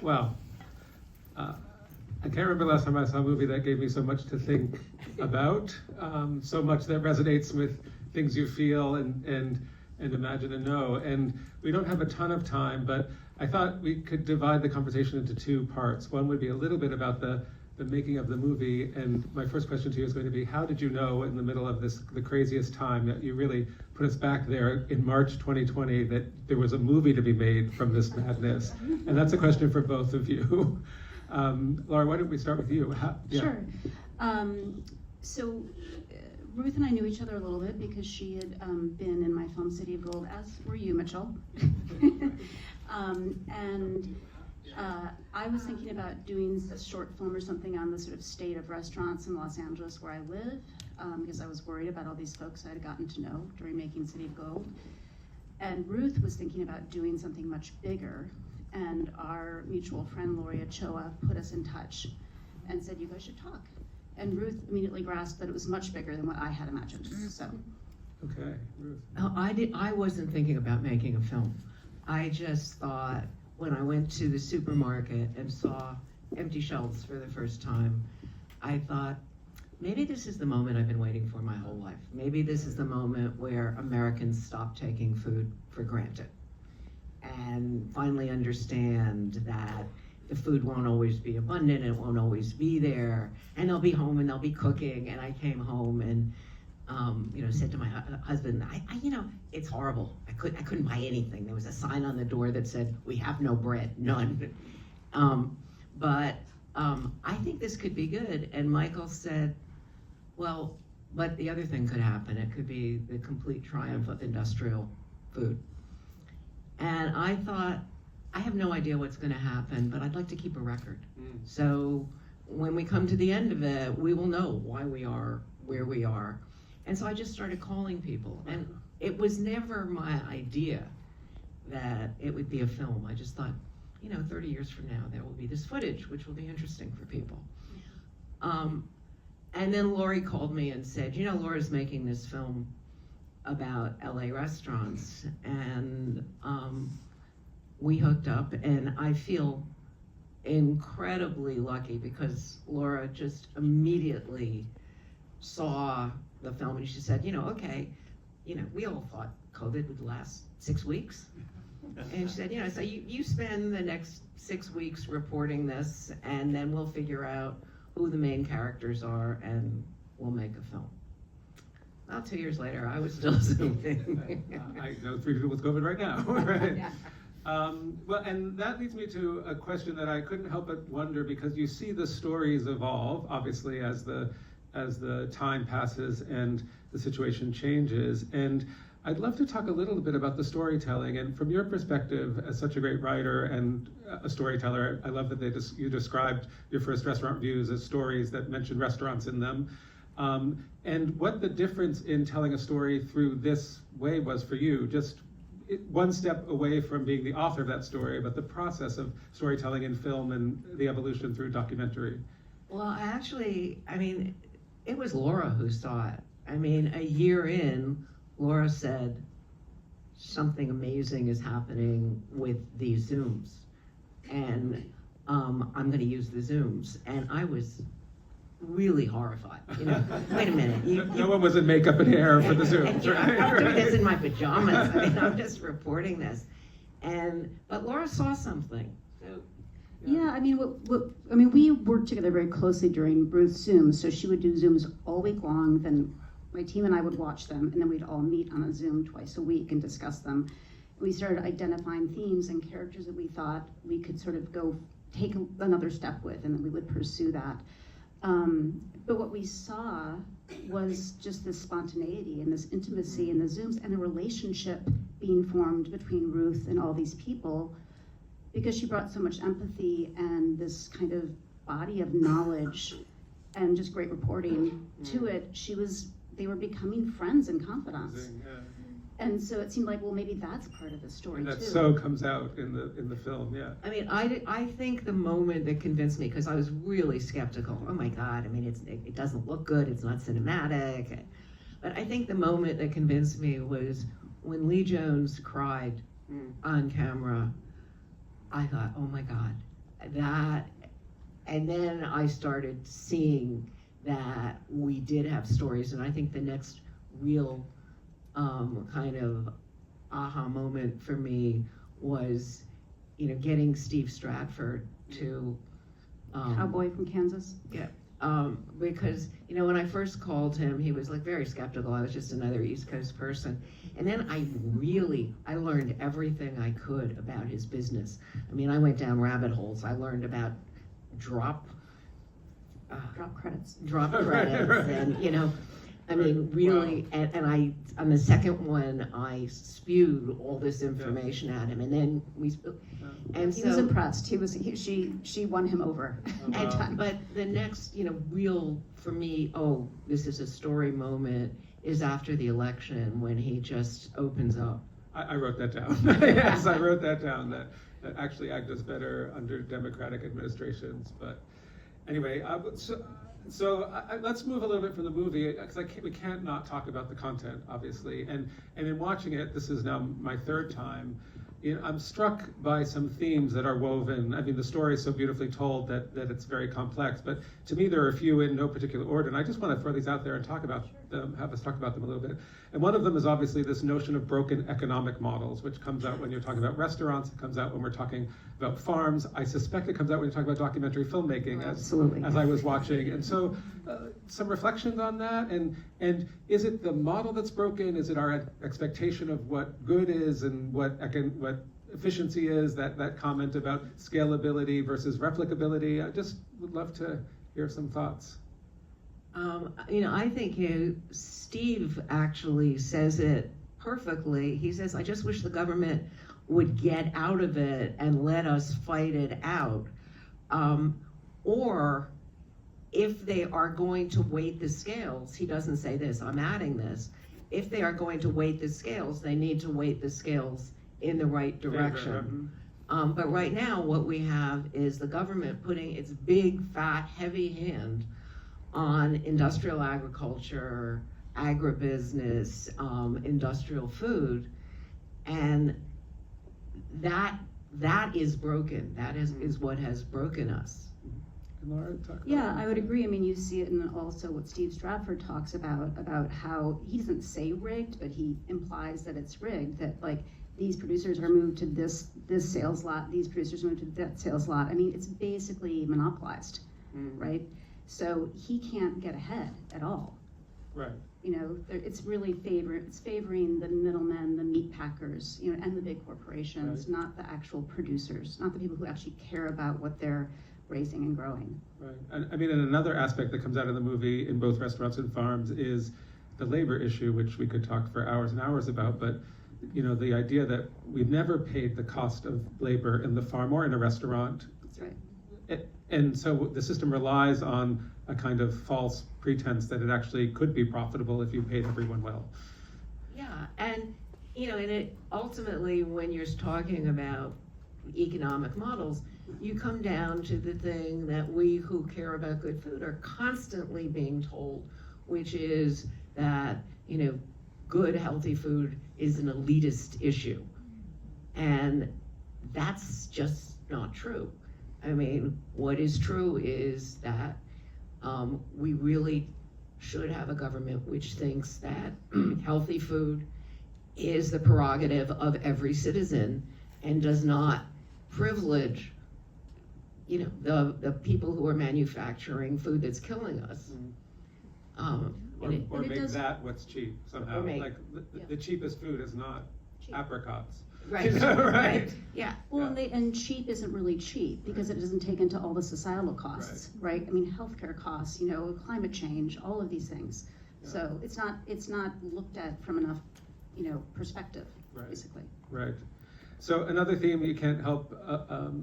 Well, I can't remember the last time I saw a movie that gave me so much to think about, so much that resonates with things you feel and imagine and know. And we don't have a ton of time, but I thought we could divide the conversation into two parts. One would be a little bit about the making of the movie, and my first question to you is going to be, how did you know in the middle of the craziest time that you really put us back there in March 2020 that there was a movie to be made from this madness? And that's a question for both of you. Laura, why don't we start with you? Sure. So Ruth and I knew each other a little bit because she had been in my film City of Gold, as were you, Mitchell. I was thinking about doing a short film or something on the sort of state of restaurants in Los Angeles where I live, because I was worried about all these folks I had gotten to know during making City of Gold. And Ruth was thinking about doing something much bigger, and our mutual friend Lori Ochoa put us in touch and said, you guys should talk. And Ruth immediately grasped that it was much bigger than what I had imagined. So. Okay, Ruth. I wasn't thinking about making a film. I just thought, when I went to the supermarket and saw empty shelves for the first time, I thought, maybe this is the moment I've been waiting for my whole life. Maybe this is the moment where Americans stop taking food for granted and finally understand that the food won't always be abundant, it won't always be there, and they'll be home and they'll be cooking. And I came home and said to my husband, it's horrible. I couldn't buy anything. There was a sign on the door that said, we have no bread, none. But I think this could be good. And Michael said, well, but the other thing could happen. It could be the complete triumph of industrial food. And I thought, I have no idea what's going to happen, but I'd like to keep a record. So when we come to the end of it, we will know why we are where we are. And so I just started calling people, and it was never my idea that it would be a film. I just thought, 30 years from now, there will be this footage, which will be interesting for people. And then Lori called me and said, Laura's making this film about LA restaurants, and we hooked up, and I feel incredibly lucky because Laura just immediately saw the film, and she said, okay, we all thought COVID would last 6 weeks. And she said, so you spend the next 6 weeks reporting this, and then we'll figure out who the main characters are, and we'll make a film. Well, 2 years later, I was still zooming. I know 3 people with COVID right now, right? Yeah. Well, and that leads me to a question that I couldn't help but wonder, because you see the stories evolve, obviously, as the time passes and the situation changes. And I'd love to talk a little bit about the storytelling. And from your perspective, as such a great writer and a storyteller, I love that you described your first restaurant reviews as stories that mentioned restaurants in them. And what the difference in telling a story through this way was for you, just one step away from being the author of that story, but the process of storytelling in film and the evolution through documentary. Well, it was Laura who saw it. A year in, Laura said, something amazing is happening with these Zooms, and I'm going to use the Zooms. And I was really horrified. Wait a minute. No one was in makeup and hair for the Zooms, right? I'm doing this in my pajamas. I'm just reporting this. But Laura saw something. So, Yeah, we worked together very closely during Ruth's Zooms, so she would do Zooms all week long, then my team and I would watch them, and then we'd all meet on a Zoom twice a week and discuss them. We started identifying themes and characters that we thought we could sort of go take another step with, and then we would pursue that. But what we saw was just this spontaneity and this intimacy in the Zooms, and a relationship being formed between Ruth and all these people, because she brought so much empathy and this kind of body of knowledge and just great reporting to it. They were becoming friends and confidants. And so it seemed like, well, maybe that's part of the story and that too. so comes out in the film, yeah. I think the moment that convinced me, because I was really skeptical. Oh my God, it doesn't look good. It's not cinematic. But I think the moment that convinced me was when Lee Jones cried on camera. I thought, oh my God, that, and then I started seeing that we did have stories, and I think the next real kind of aha moment for me was, getting Steve Stratford to Cowboy from Kansas. because when I first called him, he was like very skeptical. I was just another East Coast person, and then I learned everything I could about his business. I mean, I went down rabbit holes. I learned about drop credits. Right. And I mean, really, Wow. and I, on the second one, I spewed all this information at him, and then and He so, was impressed. She won him over. but the next, real, for me, this is a story moment, is after the election, when he just opens up. I wrote that down. Yes, I wrote that down, that actually Ag does better under Democratic administrations. But anyway, let's move a little bit from the movie, because we can't not talk about the content, obviously. And in watching it, this is now my third time, I'm struck by some themes that are woven. I mean, the story is so beautifully told that it's very complex, but to me there are a few in no particular order, and I just want to throw these out there and talk about them, have us talk about them a little bit. And one of them is obviously this notion of broken economic models, which comes out when you're talking about restaurants, it comes out when we're talking about farms. I suspect it comes out when you're talking about documentary filmmaking, Absolutely. as I was watching. And so some reflections on that, and is it the model that's broken? Is it our expectation of what good is and what efficiency is, that comment about scalability versus replicability? I just would love to hear some thoughts. I think Steve actually says it perfectly. He says, I just wish the government would get out of it and let us fight it out. Or if they are going to weight the scales, he doesn't say this, I'm adding this, if they are going to weight the scales, they need to weight the scales in the right direction. But right now, what we have is the government putting its big, fat, heavy hand on industrial agriculture, agribusiness, industrial food, and that is broken. That is what has broken us. Can Laura talk about Yeah, that? I would agree. I mean, you see it in also what Steve Stratford talks about how he doesn't say rigged, but he implies that it's rigged, that like these producers are moved to this sales lot, these producers moved to that sales lot. I mean, it's basically monopolized, right? So he can't get ahead at all. Right. It's really favoring the middlemen, the meat packers, and the big corporations, Right. not the actual producers, not the people who actually care about what they're raising and growing. Right. And I mean, and another aspect that comes out of the movie in both restaurants and farms is the labor issue, which we could talk for hours and hours about, but the idea that we've never paid the cost of labor in the farm or in a restaurant. That's right. And so the system relies on a kind of false pretense that it actually could be profitable if you paid everyone well. Yeah, and it ultimately, when you're talking about economic models, you come down to the thing that we who care about good food are constantly being told, which is that good, healthy food is an elitist issue, and that's just not true. I mean, what is true is that we really should have a government which thinks that healthy food is the prerogative of every citizen and does not privilege, the people who are manufacturing food that's killing us. Or make that what's cheap somehow. Like Yeah. the cheapest food is not Cheap. apricots. Right, Right. yeah. Well, and cheap isn't really cheap because it doesn't take into all the societal costs, right? I mean, healthcare costs, climate change, all of these things. Yeah. So it's not looked at from enough, perspective, Right. basically. Right. So another theme you can't help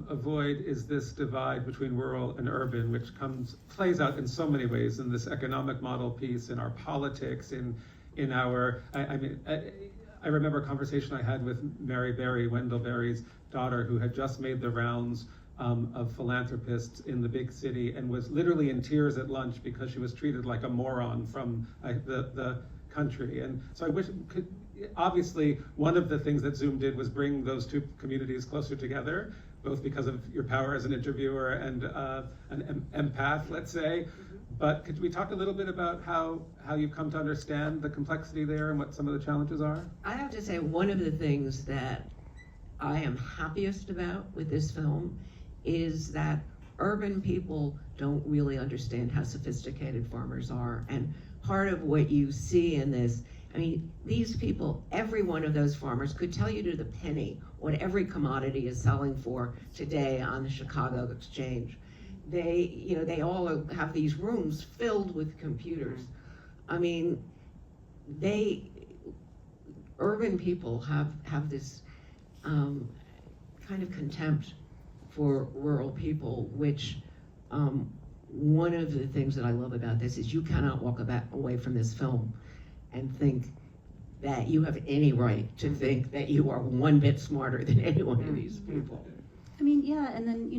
avoid is this divide between rural and urban, which plays out in so many ways in this economic model piece, in our politics, in our. I remember a conversation I had with Mary Berry, Wendell Berry's daughter, who had just made the rounds of philanthropists in the big city and was literally in tears at lunch because she was treated like a moron from the country. And so I wish, obviously, one of the things that Zoom did was bring those two communities closer together, both because of your power as an interviewer and an empath, let's say. But could we talk a little bit about how you've come to understand the complexity there and what some of the challenges are? I have to say, one of the things that I am happiest about with this film is that urban people don't really understand how sophisticated farmers are. And part of what you see in this, I mean, these people, every one of those farmers could tell you to the penny what every commodity is selling for today on the Chicago Exchange. They all have these rooms filled with computers. I mean, urban people have this kind of contempt for rural people, which one of the things that I love about this is you cannot walk away from this film and think that you have any right to think that you are one bit smarter than any one of these people. I mean, yeah, and then,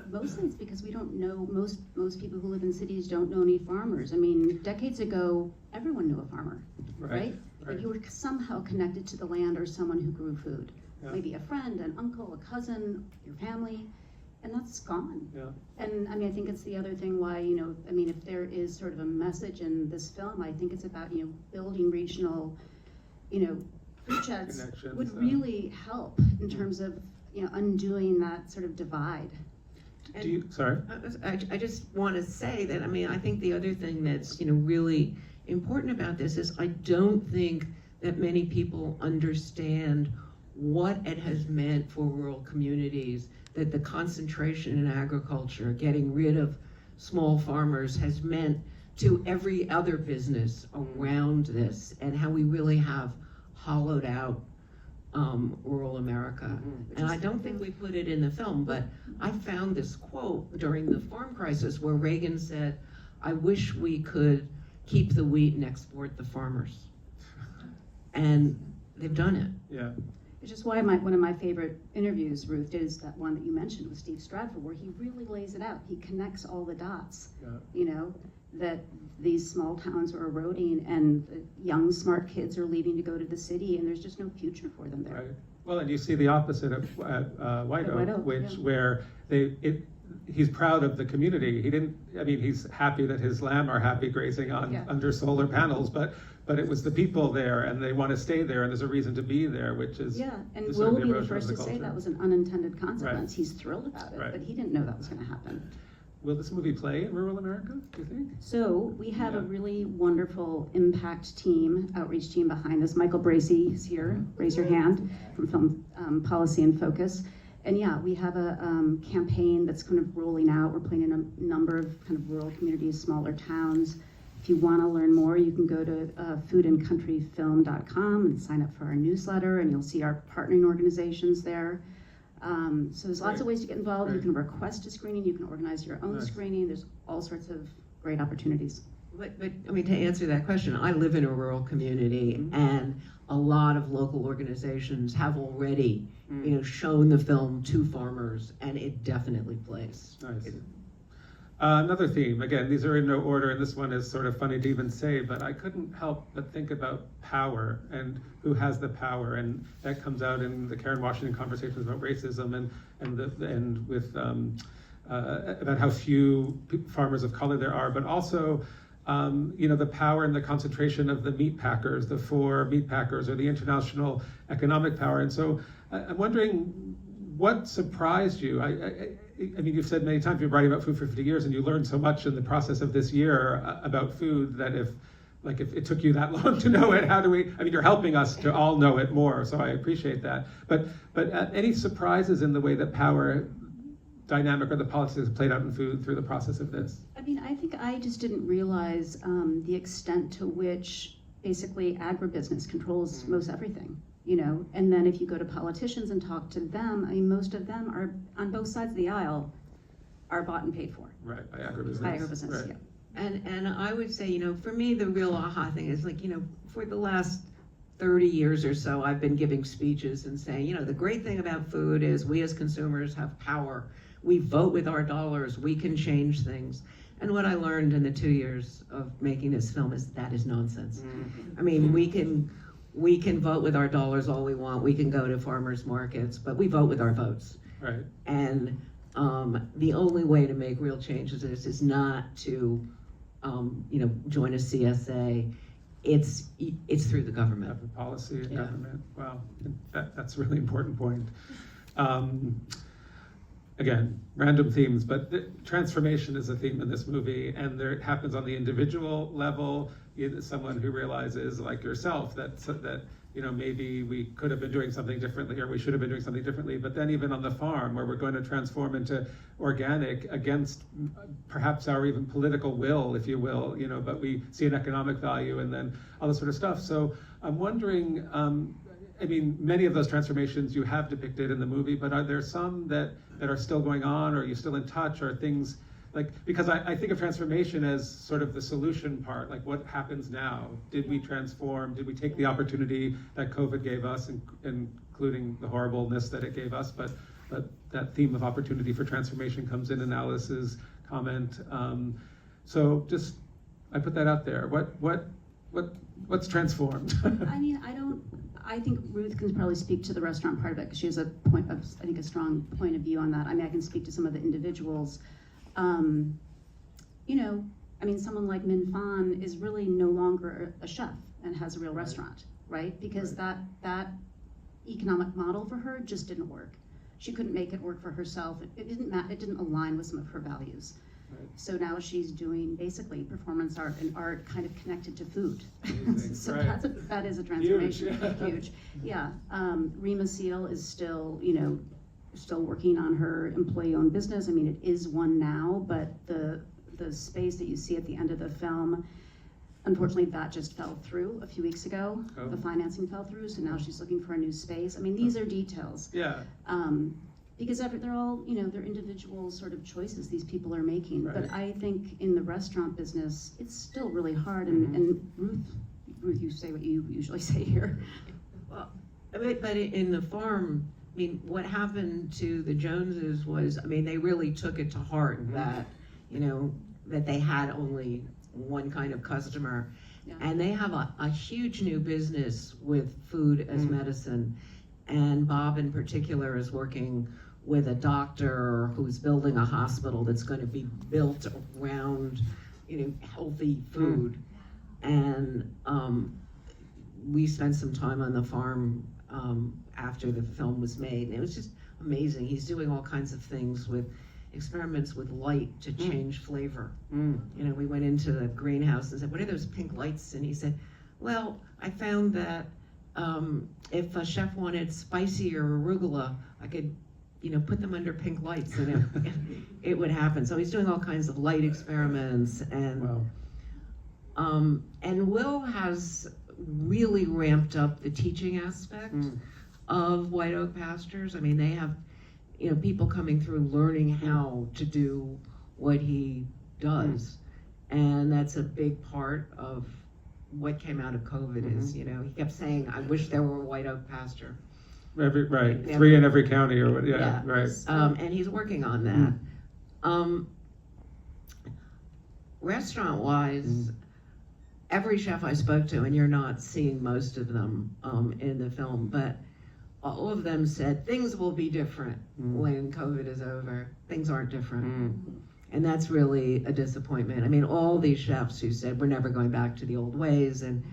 mostly it's because we don't know, most people who live in cities don't know any farmers. I mean, decades ago, everyone knew a farmer, right? Like you were somehow connected to the land or someone who grew food. Yeah. Maybe a friend, an uncle, a cousin, your family, and that's gone. Yeah. And I mean, I think it's the other thing why, if there is sort of a message in this film, I think it's about, building regional, food sheds would really help in terms of, undoing that sort of divide. Sorry? I just want to say that, I think the other thing that's, really important about this is I don't think that many people understand what it has meant for rural communities, that the concentration in agriculture, getting rid of small farmers, has meant to every other business around this, and how we really have hollowed out rural America. And I don't think we put it in the film, but I found this quote during the farm crisis where Reagan said, "I wish we could keep the wheat and export the farmers." And they've done it. Yeah. Which is why one of my favorite interviews, Ruth, is that one that you mentioned with Steve Stratford, where he really lays it out. He connects all the dots, that these small towns are eroding and the young, smart kids are leaving to go to the city, and there's just no future for them there. Right. Well, and you see the opposite at White Oak, where he's proud of the community. He's happy that his lamb are happy grazing under solar panels, but it was the people there, and they want to stay there, and there's a reason to be there, which is and we'll be the first to say that was an unintended consequence. Right. He's thrilled about it, but he didn't know that was going to happen. Will this movie play in rural America, do you think? So we have a really wonderful impact team, outreach team behind this. Michael Bracey is here, raise your hand, from Film Policy and Focus. And we have a campaign that's kind of rolling out. We're playing in a number of kind of rural communities, smaller towns. If you want to learn more, you can go to foodandcountryfilm.com and sign up for our newsletter, and you'll see our partnering organizations there. So there's lots of ways to get involved. You can request a screening, you can organize your own screening. There's all sorts of great opportunities. But to answer that question, I live in a rural community, and a lot of local organizations have already, shown the film to farmers, and it definitely plays. Nice. Another theme, again, these are in no order, and this one is sort of funny to even say, but I couldn't help but think about power and who has the power, and that comes out in the Karen Washington conversations about racism and with about how few farmers of color there are, but also the power and the concentration of the meat packers, the 4 meat packers, or the international economic power. And so I'm wondering, what surprised you? I mean, you've said many times you've been writing about food for 50 years, and you learned so much in the process of this year about food that if it took you that long to know it, you're helping us to all know it more, so I appreciate that. But any surprises in the way that power dynamic or the politics played out in food through the process of this? I think I just didn't realize the extent to which basically agribusiness controls most everything. And then if you go to politicians and talk to them, most of them are on both sides of the aisle are bought and paid for. Right, by agribusiness. By agribusiness, right. And I would say, for me, the real aha thing is for the last 30 years or so, I've been giving speeches and saying, the great thing about food is we as consumers have power. We vote with our dollars. We can change things. And what I learned in the 2 years of making this film is that is nonsense. We can vote with our dollars all we want. We can go to farmers markets, but we vote with our votes. Right. And the only way to make real changes is not to, join a CSA. It's through the government. Government policy and Yeah. government. Wow, that's a really important point. Again, random themes, but transformation is a theme in this movie, and it happens on the individual level. Someone who realizes, like yourself, that maybe we could have been doing something differently, or we should have been doing something differently. But then even on the farm, where we're going to transform into organic against perhaps our even political will, if you will, but we see an economic value, and then all this sort of stuff. So I'm wondering, many of those transformations you have depicted in the movie, but are there some that are still going on, or are you still in touch, or things because I think of transformation as sort of the solution part, like what happens now? Did we transform? Did we take the opportunity that COVID gave us, including the horribleness that it gave us? But that theme of opportunity for transformation comes in Alice's comment. So just, I put that out there. What's transformed? I think Ruth can probably speak to the restaurant part of it, because she has a strong point of view on that. I can speak to some of the individuals. Someone like Min Fan is really no longer a chef and has a real restaurant, right? Because that economic model for her just didn't work. She couldn't make it work for herself. It didn't align with some of her values. Right. So now she's doing basically performance art and art kind of connected to food. So right. that is a transformation. Huge. Yeah. Rima Seal is still working on her employee-owned business. It is one now, but the space that you see at the end of the film, unfortunately, that just fell through a few weeks ago. Oh. The financing fell through, so now she's looking for a new space. These are details. Yeah. Because they're all, they're individual sort of choices these people are making. Right. But I think in the restaurant business, it's still really hard. And Ruth, you say what you usually say here. Well, but in the farm, what happened to the Joneses was, they really took it to heart that, that they had only one kind of customer. Yeah. And they have a huge new business with food as medicine. And Bob in particular is working with a doctor who's building a hospital that's going to be built around, healthy food. And we spent some time on the farm after the film was made, and it was just amazing. He's doing all kinds of things with experiments with light to change flavor. We went into the greenhouse and said, "What are those pink lights?" And he said, "Well, I found that if a chef wanted spicy or arugula, I could, put them under pink lights, and it would happen." So he's doing all kinds of light experiments, and wow. And Will has really ramped up the teaching aspect of White Oak Pastures. They have, people coming through learning how to do what he does, and that's a big part of what came out of COVID. Is he kept saying, "I wish there were a White Oak pasture." Right, 3 in every county, or what? Yeah. Right. And he's working on that. Restaurant-wise, every chef I spoke to, and you're not seeing most of them in the film, but all of them said things will be different when COVID is over. Things aren't different. And that's really a disappointment. All these chefs who said we're never going back to the old ways, and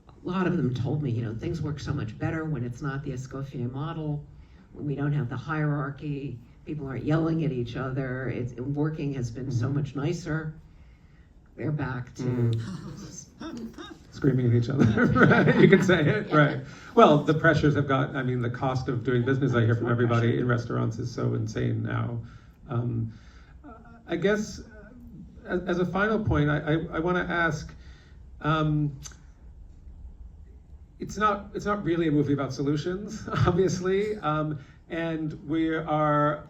a lot of them told me, things work so much better when it's not the Escoffier model, when we don't have the hierarchy, people aren't yelling at each other, working has been so much nicer. They're back to screaming at each other. Right? You can say it, right? Well, the pressures have got. The cost of doing business, I hear from everybody in restaurants, is so insane now. I guess as a final point, I want to ask. It's not really a movie about solutions, obviously, and we are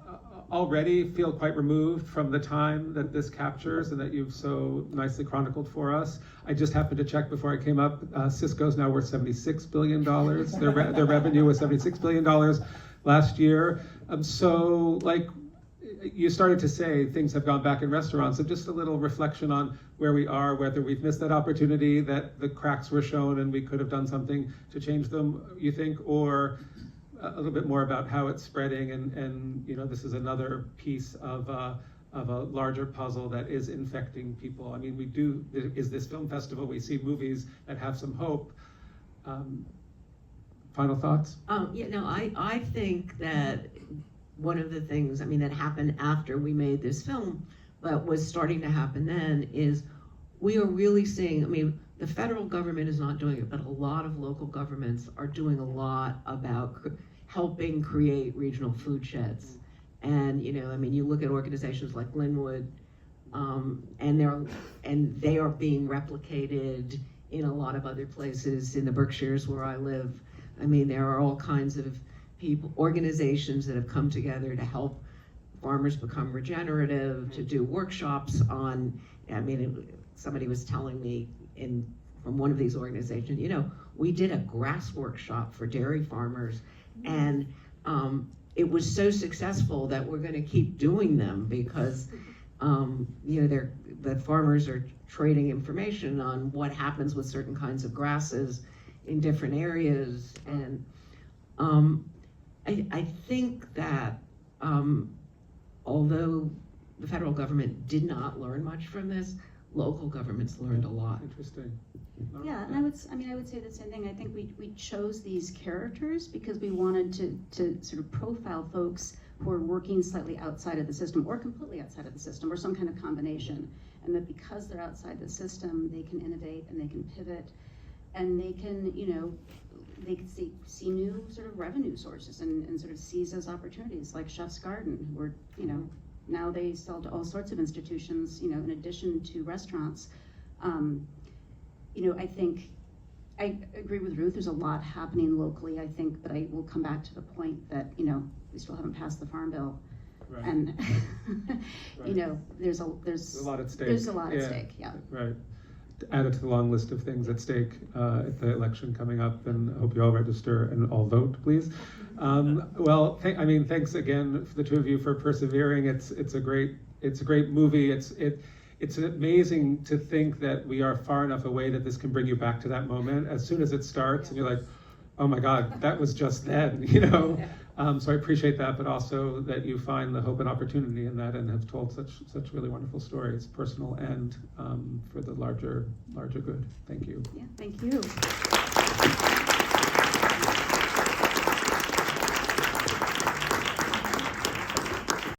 already feel quite removed from the time that this captures and that you've so nicely chronicled for us. I just happened to check before I came up. Cisco's now worth $76 billion. Their revenue was $76 billion last year. So, like you started to say, things have gone back in restaurants. So just a little reflection on where we are, whether we've missed that opportunity, that the cracks were shown and we could have done something to change them, you think, or a little bit more about how it's spreading, and you know, this is another piece of a larger puzzle that is infecting people. I mean, is this film festival, we see movies that have some hope. Final thoughts? I think that one of the things, I mean, that happened after we made this film, but was starting to happen then, is we are really seeing, I mean, the federal government is not doing it, but a lot of local governments are doing a lot about helping create regional food sheds. And, you know, I mean, you look at organizations like Linwood, and they are being replicated in a lot of other places in the Berkshires where I live. I mean, there are all kinds of organizations that have come together to help farmers become regenerative, to do workshops on, I mean, somebody was telling me from one of these organizations, you know, we did a grass workshop for dairy farmers, and it was so successful that we're going to keep doing them because, you know, the farmers are trading information on what happens with certain kinds of grasses in different areas. And I think that although the federal government did not learn much from this, local governments learned a lot. Interesting. Yeah, and I would say the same thing. I think we chose these characters because we wanted to sort of profile folks who are working slightly outside of the system or completely outside of the system or some kind of combination. And that because they're outside the system, they can innovate and they can pivot and they can, you know, they can see new sort of revenue sources and sort of seize those opportunities, like Chef's Garden, who are, you know, now they sell to all sorts of institutions, you know, in addition to restaurants. You know, I think I agree with Ruth. There's a lot happening locally, I think, but I will come back to the point that, you know, we still haven't passed the Farm Bill. Right. And, Right. you know, there's a lot at stake. There's a lot at stake, yeah. Right. Add it to the long list of things at stake at the election coming up, and I hope you all register and all vote, please. Well, thanks again for the two of you for persevering. It's a great movie. It's amazing to think that we are far enough away that this can bring you back to that moment as soon as it starts, and you're like, oh my God, that was just then, you know. So I appreciate that, but also that you find the hope and opportunity in that and have told such really wonderful stories, personal and for the larger good. Thank you. Yeah, thank you.